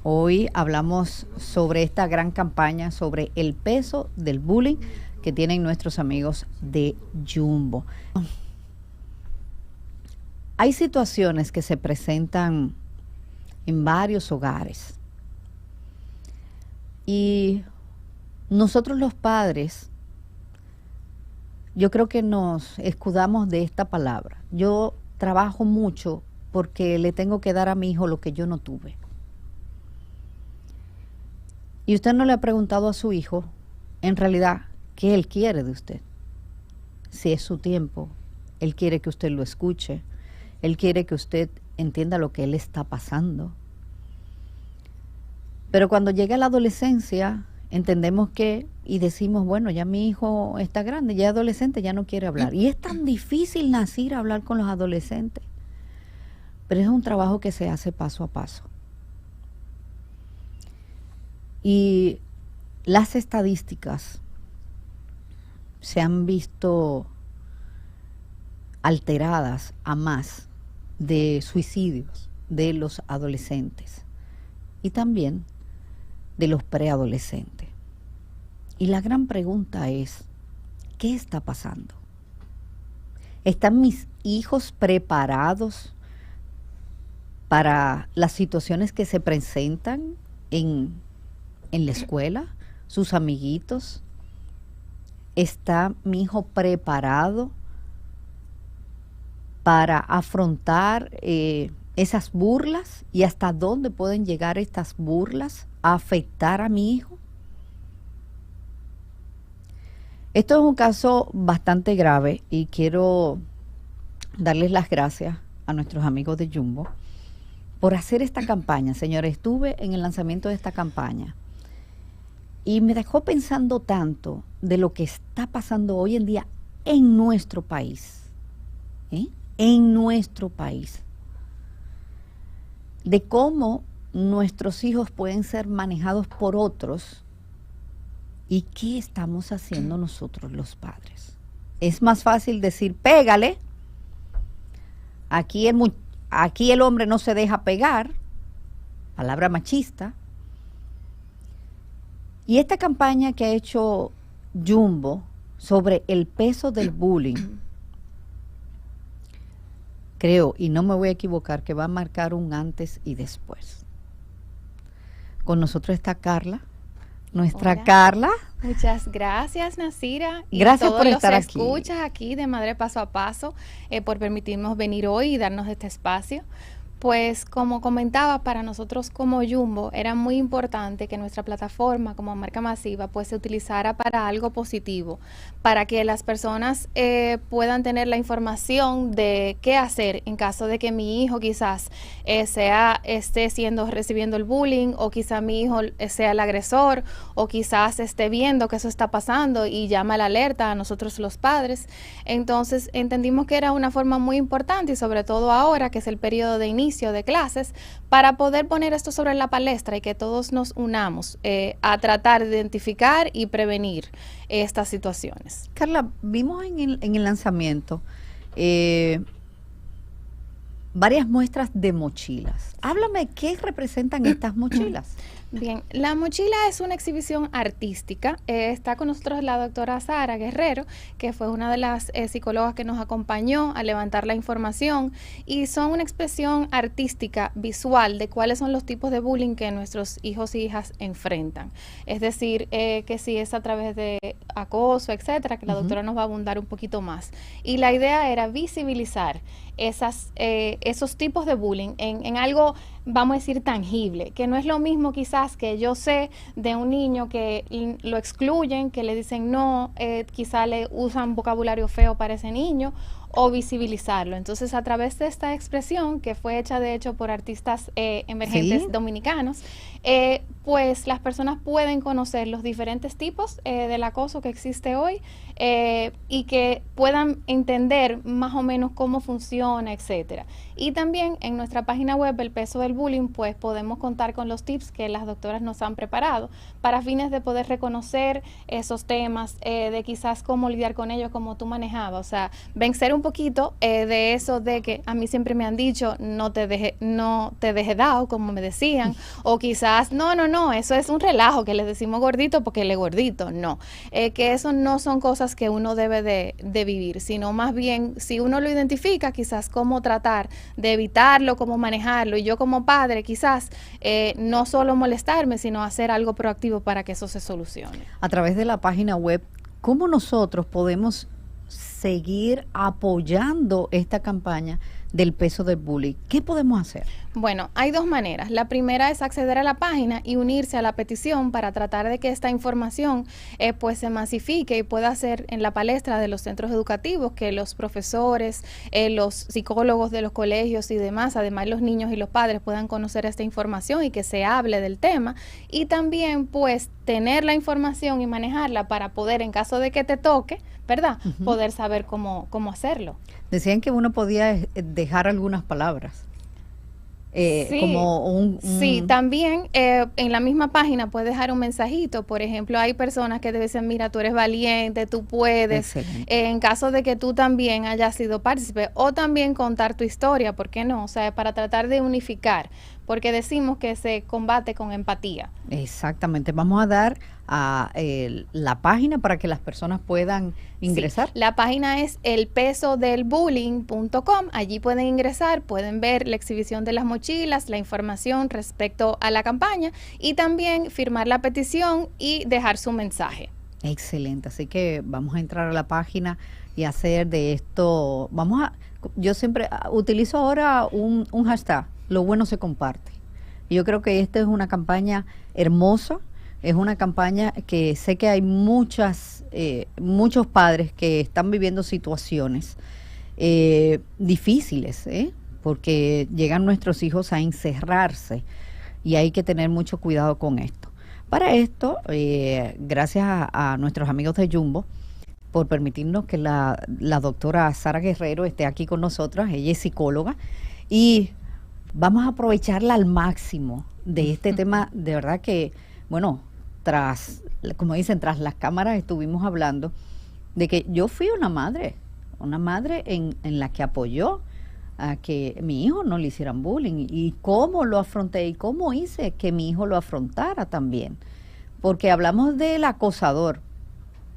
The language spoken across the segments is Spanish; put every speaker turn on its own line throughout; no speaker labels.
Hoy hablamos sobre esta gran campaña, sobre el peso del bullying que tienen nuestros amigos de Jumbo. Hay situaciones que se presentan en varios hogares y nosotros los padres, yo creo que nos escudamos de esta palabra. Yo trabajo mucho porque le tengo que dar a mi hijo lo que yo no tuve. Y usted no le ha preguntado a su hijo, en realidad, qué él quiere de usted. Si es su tiempo, él quiere que usted lo escuche, él quiere que usted entienda lo que él está pasando. Pero cuando llega la adolescencia, entendemos que, y decimos, bueno, ya mi hijo está grande, ya es adolescente, ya no quiere hablar. Y es tan difícil nacer a hablar con los adolescentes. Pero es un trabajo que se hace paso a paso. Y las estadísticas se han visto alteradas a más de suicidios de los adolescentes y también de los preadolescentes. Y la gran pregunta es, ¿qué está pasando? ¿Están mis hijos preparados para las situaciones que se presentan en la escuela, sus amiguitos? ¿Está mi hijo preparado para afrontar esas burlas? ¿Y hasta dónde pueden llegar estas burlas a afectar a mi hijo? Esto es un caso bastante grave y quiero darles las gracias a nuestros amigos de Jumbo por hacer esta campaña. Señores, estuve en el lanzamiento de esta campaña y me dejó pensando tanto de lo que está pasando hoy en día en nuestro país, en nuestro país, de cómo nuestros hijos pueden ser manejados por otros y qué estamos haciendo nosotros los padres. Es más fácil decir, pégale, aquí el hombre no se deja pegar, palabra machista. Y esta campaña que ha hecho Jumbo sobre el peso del bullying, creo, y no me voy a equivocar, que va a marcar un antes y después. Con nosotros está Carla, nuestra
Hola.
Carla.
Muchas gracias, Nasira. Y
Gracias
todos
por estar
los
aquí.
escuchas aquí de Madre Paso a Paso, por permitirnos venir hoy y darnos este espacio. Pues como comentaba, para nosotros como Jumbo era muy importante que nuestra plataforma como marca masiva pues se utilizara para algo positivo, para que las personas puedan tener la información de qué hacer en caso de que mi hijo quizás esté recibiendo el bullying, o quizá mi hijo sea el agresor, o quizás esté viendo que eso está pasando y llama la alerta a nosotros los padres. Entonces entendimos que era una forma muy importante, y sobre todo ahora que es el periodo de inicio de clases, para poder poner esto sobre la palestra y que todos nos unamos a tratar de identificar y prevenir estas situaciones.
Carla, vimos en el lanzamiento varias muestras de mochilas. Háblame, ¿qué representan estas mochilas?
Bien, la mochila es una exhibición artística. Está con nosotros la doctora Sara Guerrero, que fue una de las psicólogas que nos acompañó a levantar la información, y son una expresión artística visual de cuáles son los tipos de bullying que nuestros hijos e hijas enfrentan. Es decir, que si es a través de acoso, etcétera, que la doctora nos va a abundar un poquito más. Y la idea era visibilizar esos tipos de bullying en algo, vamos a decir, tangible, que no es lo mismo quizás que yo sé de un niño que lo excluyen, que le dicen no, quizá le usan vocabulario feo para ese niño, o visibilizarlo. Entonces, a través de esta expresión, que fue hecha de hecho por artistas emergentes dominicanos, pues las personas pueden conocer los diferentes tipos del acoso que existe hoy, y que puedan entender más o menos cómo funciona, etcétera. Y también en nuestra página web, elpesodelbullying.com, bullying, pues podemos contar con los tips que las doctoras nos han preparado para fines de poder reconocer esos temas, de quizás cómo lidiar con ellos, como tú manejabas, o sea, vencer un poquito de eso de que a mí siempre me han dicho no te deje dado, como me decían, o quizás no, eso es un relajo que les decimos gordito porque él es gordito, no, que eso no son cosas que uno debe de vivir, sino más bien si uno lo identifica, quizás cómo tratar de evitarlo, cómo manejarlo, y yo como padre quizás no solo molestarme, sino hacer algo proactivo para que eso se solucione.
A través de la página web, ¿cómo nosotros podemos seguir apoyando esta campaña del peso del bullying? ¿Qué podemos hacer?
Bueno, hay dos maneras. La primera es acceder a la página y unirse a la petición para tratar de que esta información pues se masifique y pueda ser en la palestra de los centros educativos, que los profesores, los psicólogos de los colegios y demás, además los niños y los padres puedan conocer esta información y que se hable del tema, y también pues tener la información y manejarla para poder, en caso de que te toque, ¿verdad? Poder saber cómo hacerlo.
Decían que uno podía dejar algunas palabras.
Sí,
como
sí, también en la misma página puedes dejar un mensajito. Por ejemplo, hay personas que te dicen, mira, tú eres valiente, tú puedes, en caso de que tú también hayas sido partícipe, o también contar tu historia, ¿por qué no? O sea, para tratar de unificar, porque decimos que se combate con empatía.
Exactamente, vamos a dar a la página para que las personas puedan ingresar.
Sí, la página es elpesodelbullying.com, allí pueden ingresar, pueden ver la exhibición de las mochilas, la información respecto a la campaña y también firmar la petición y dejar su mensaje.
Excelente, así que vamos a entrar a la página y hacer de esto, yo siempre utilizo ahora un hashtag, lo bueno se comparte. Yo creo que esta es una campaña hermosa, es una campaña que sé que hay muchos padres que están viviendo situaciones difíciles, porque llegan nuestros hijos a encerrarse y hay que tener mucho cuidado con esto. Para esto, gracias a nuestros amigos de Jumbo, por permitirnos que la doctora Sara Guerrero esté aquí con nosotras. Ella es psicóloga y vamos a aprovecharla al máximo de este tema. De verdad que, bueno, como dicen, tras las cámaras estuvimos hablando de que yo fui una madre en la que apoyó a que mi hijo no le hicieran bullying y cómo lo afronté y cómo hice que mi hijo lo afrontara también. Porque hablamos del acosador,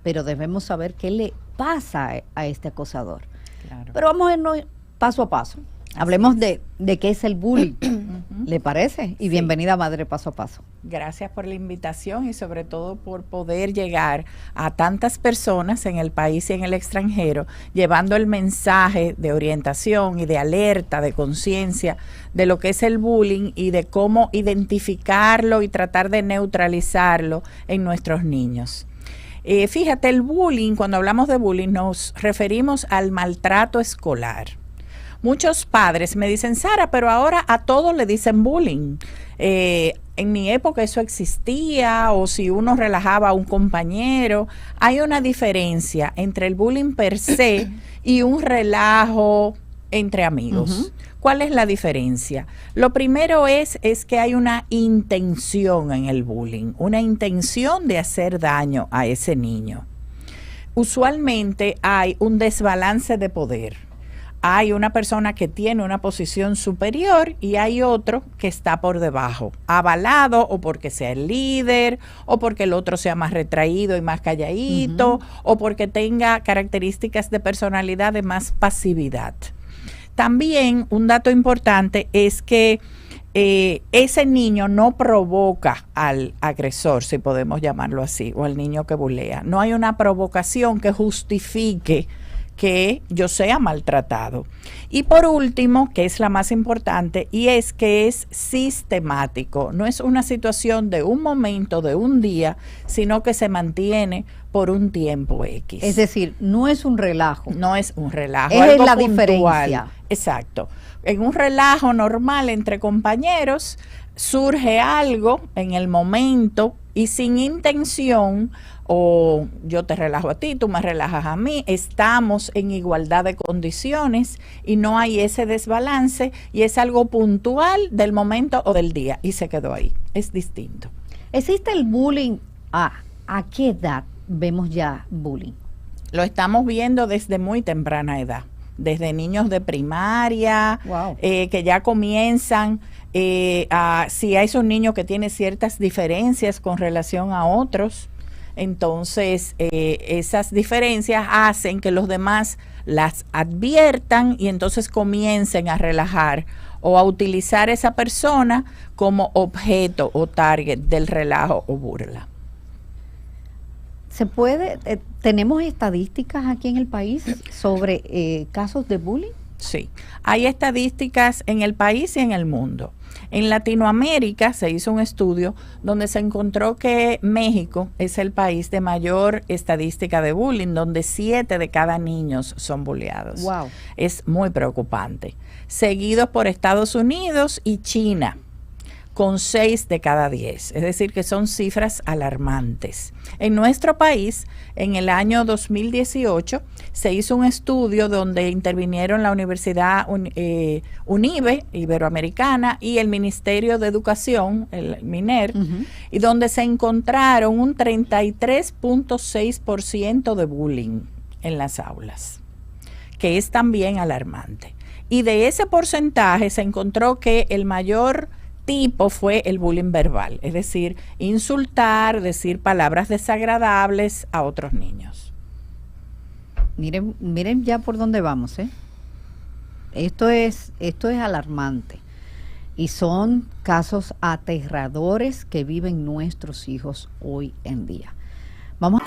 pero debemos saber qué le pasa a este acosador. Claro. Pero vamos a irnos paso a paso. Hablemos de qué es el bullying, ¿le parece? Y bienvenida a Madre Paso a Paso.
Gracias por la invitación y sobre todo por poder llegar a tantas personas en el país y en el extranjero, llevando el mensaje de orientación y de alerta, de conciencia de lo que es el bullying y de cómo identificarlo y tratar de neutralizarlo en nuestros niños. Fíjate, el bullying, cuando hablamos de bullying, nos referimos al maltrato escolar. Muchos padres me dicen, Sara, pero ahora a todos le dicen bullying. En mi época eso existía, o si uno relajaba a un compañero. Hay una diferencia entre el bullying per se y un relajo entre amigos. ¿Cuál es la diferencia? Lo primero es que hay una intención en el bullying, una intención de hacer daño a ese niño. Usualmente hay un desbalance de poder. Hay una persona que tiene una posición superior y hay otro que está por debajo, avalado o porque sea el líder, o porque el otro sea más retraído y más calladito, o porque tenga características de personalidad de más pasividad. También un dato importante es que ese niño no provoca al agresor, si podemos llamarlo así, o al niño que bulea. No hay una provocación que justifique que yo sea maltratado. Y por último, que es la más importante, y es que es sistemático. No es una situación de un momento, de un día, sino que se mantiene por un tiempo X.
Es decir, no es un relajo.
No es un relajo.
Es algo la puntual. Diferencia.
Exacto. En un relajo normal entre compañeros, surge algo en el momento y sin intención o yo te relajo a ti, tú me relajas a mí, estamos en igualdad de condiciones y no hay ese desbalance y es algo puntual del momento o del día y se quedó ahí, es distinto.
¿Existe el bullying? ¿A qué edad vemos ya bullying?
Lo estamos viendo desde muy temprana edad, desde niños de primaria,
Wow.
Que ya comienzan si hay esos niños que tienen ciertas diferencias con relación a otros, entonces esas diferencias hacen que los demás las adviertan y entonces comiencen a relajar o a utilizar a esa persona como objeto o target del relajo o burla.
¿Se puede, tenemos estadísticas aquí en el país sobre casos de bullying?
Sí, hay estadísticas en el país y en el mundo. En Latinoamérica se hizo un estudio donde se encontró que México es el país de mayor estadística de bullying, donde 7 de cada niños son bulleados.
Wow.
Es muy preocupante. Seguidos por Estados Unidos y China, con 6 de cada 10, es decir, que son cifras alarmantes. En nuestro país, en el año 2018, se hizo un estudio donde intervinieron la Universidad UNIBE, Iberoamericana, y el Ministerio de Educación, el MINER, y donde se encontraron un 33.6% de bullying en las aulas, que es también alarmante. Y de ese porcentaje se encontró que el mayor tipo fue el bullying verbal, es decir, insultar, decir palabras desagradables a otros niños.
Miren ya por dónde vamos, ¿eh? Esto es alarmante y son casos aterradores que viven nuestros hijos hoy en día. Vamos a